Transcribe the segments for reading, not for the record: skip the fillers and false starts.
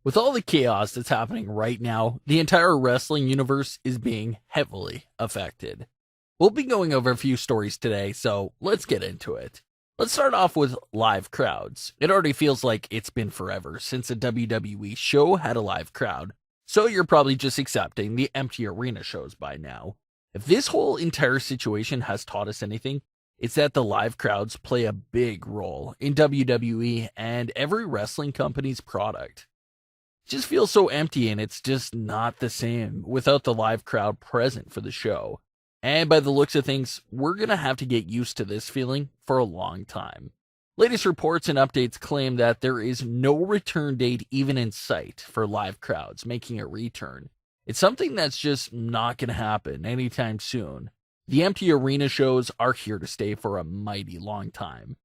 With all the chaos that's happening right now, the entire wrestling universe is being heavily affected. We'll be going over a few stories today, so let's get into it. Let's start off with live crowds. It already feels like it's been forever since a WWE show had a live crowd, so you're probably just accepting the empty arena shows by now. If this whole entire situation has taught us anything, it's that the live crowds play a big role in WWE and every wrestling company's product. It just feels so empty, and it's just not the same without the live crowd present for the show. And by the looks of things, we're going to have to get used to this feeling for a long time. Latest reports and updates claim that there is no return date even in sight for live crowds making a return. It's something that's just not going to happen anytime soon. The empty arena shows are here to stay for a mighty long time.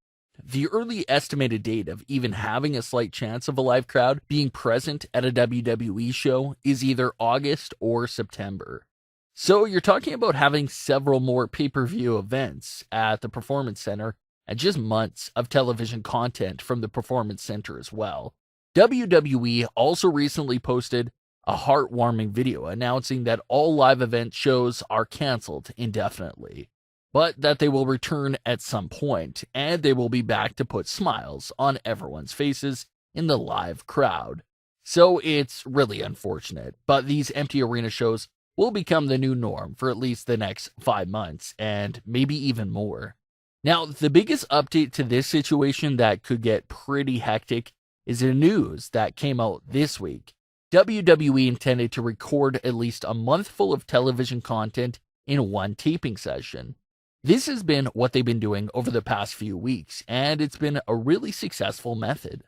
The early estimated date of even having a slight chance of a live crowd being present at a WWE show is either August or September. So you're talking about having several more pay-per-view events at the Performance Center and just months of television content from the Performance Center as well. WWE also recently posted a heartwarming video announcing that all live event shows are canceled indefinitely, but that they will return at some point, and they will be back to put smiles on everyone's faces in the live crowd. So it's really unfortunate, but these empty arena shows will become the new norm for at least the next 5 months, and maybe even more. Now, the biggest update to this situation that could get pretty hectic is the news that came out this week. WWE intended to record at least a month full of television content in one taping session. This has been what they've been doing over the past few weeks, and it's been a really successful method.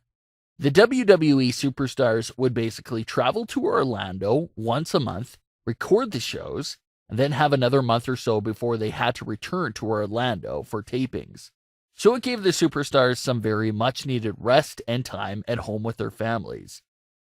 The WWE superstars would basically travel to Orlando once a month, record the shows, and then have another month or so before they had to return to Orlando for tapings. So it gave the superstars some very much needed rest and time at home with their families.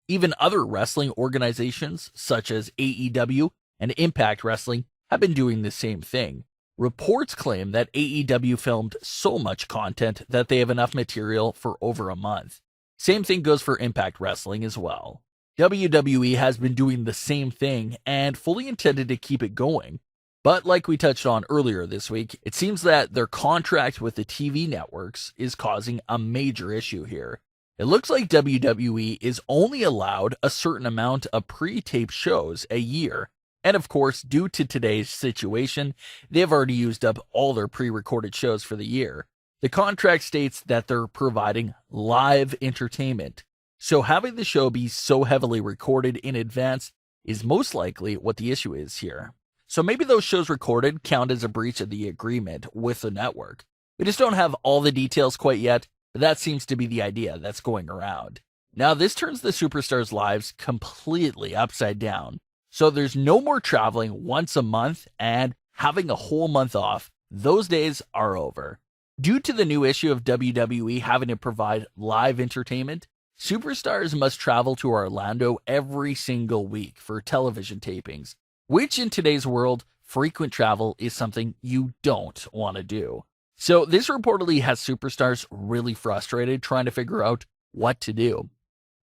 Even other wrestling organizations, such as AEW and Impact Wrestling, have been doing the same thing. Reports claim that AEW filmed so much content that they have enough material for over a month. Same thing goes for Impact Wrestling as well. WWE has been doing the same thing and fully intended to keep it going. But like we touched on earlier this week, it seems that their contract with the TV networks is causing a major issue here. It looks like WWE is only allowed a certain amount of pre-taped shows a year. And of course, due to today's situation, they've already used up all their pre-recorded shows for the year. The contract states that they're providing live entertainment. So having the show be so heavily recorded in advance is most likely what the issue is here. So maybe those shows recorded count as a breach of the agreement with the network. We just don't have all the details quite yet, but that seems to be the idea that's going around. Now this turns the superstars' lives completely upside down. So there's no more traveling once a month and having a whole month off. Those days are over. Due to the new issue of WWE having to provide live entertainment, superstars must travel to Orlando every single week for television tapings, which in today's world, frequent travel is something you don't want to do. So this reportedly has superstars really frustrated trying to figure out what to do.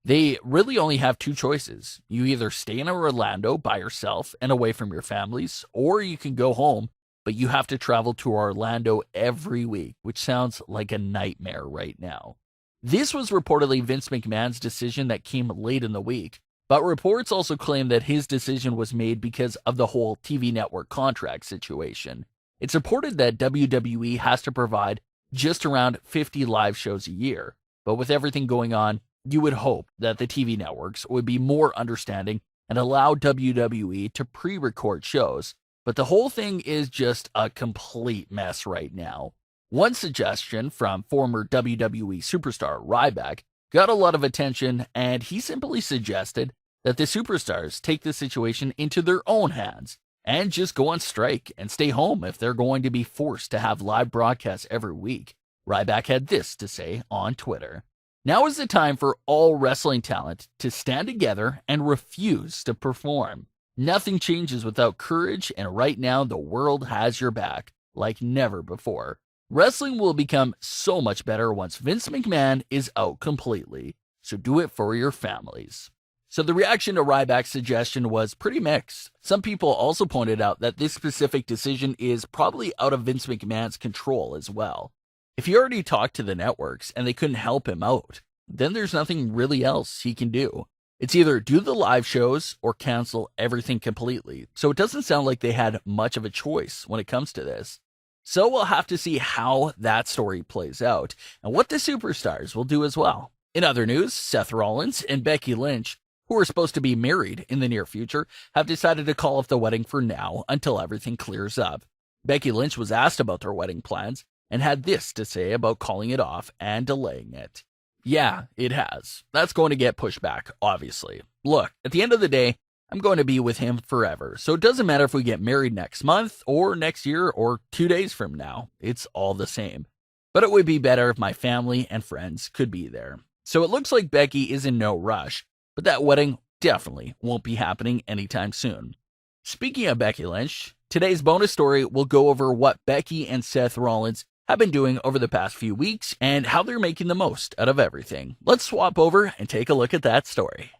They really only have two choices. You either stay in Orlando by yourself and away from your families, or you can go home, but you have to travel to Orlando every week, which sounds like a nightmare right now. This was reportedly Vince McMahon's decision that came late in the week, but reports also claim that his decision was made because of the whole TV network contract situation. It's reported that WWE has to provide just around 50 live shows a year, but with everything going on, you would hope that the TV networks would be more understanding and allow WWE to pre-record shows, but the whole thing is just a complete mess right now. One suggestion from former WWE superstar Ryback got a lot of attention, and he simply suggested that the superstars take the situation into their own hands and just go on strike and stay home if they're going to be forced to have live broadcasts every week. Ryback had this to say on Twitter: "Now is the time for all wrestling talent to stand together and refuse to perform. Nothing changes without courage, and right now the world has your back like never before. Wrestling will become so much better once Vince McMahon is out completely, so do it for your families." So the reaction to Ryback's suggestion was pretty mixed. Some people also pointed out that this specific decision is probably out of Vince McMahon's control as well. If he already talked to the networks and they couldn't help him out, then there's nothing really else he can do. It's either do the live shows or cancel everything completely. So it doesn't sound like they had much of a choice when it comes to this. So we'll have to see how that story plays out and what the superstars will do as well. In other news, Seth Rollins and Becky Lynch, who are supposed to be married in the near future, have decided to call off the wedding for now until everything clears up. Becky Lynch was asked about their wedding plans and had this to say about calling it off and delaying it. Yeah, it has. That's going to get pushed back, obviously. Look, at the end of the day, I'm going to be with him forever, so it doesn't matter if we get married next month or next year or 2 days from now. It's all the same. But it would be better if my family and friends could be there. So it looks like Becky is in no rush, but that wedding definitely won't be happening anytime soon. Speaking of Becky Lynch, today's bonus story will go over what Becky and Seth Rollins have been doing over the past few weeks and how they're making the most out of everything. Let's swap over and take a look at that story.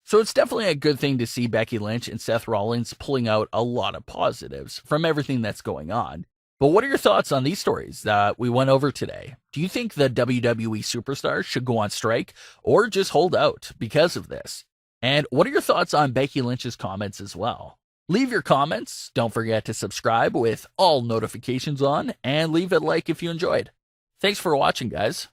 So it's definitely a good thing to see Becky Lynch and Seth Rollins pulling out a lot of positives from everything that's going on. But what are your thoughts on these stories that we went over today? Do you think the WWE superstars should go on strike or just hold out because of this? And what are your thoughts on Becky Lynch's comments as well? Leave your comments. Don't forget to subscribe with all notifications on and leave a like if you enjoyed. Thanks for watching, guys.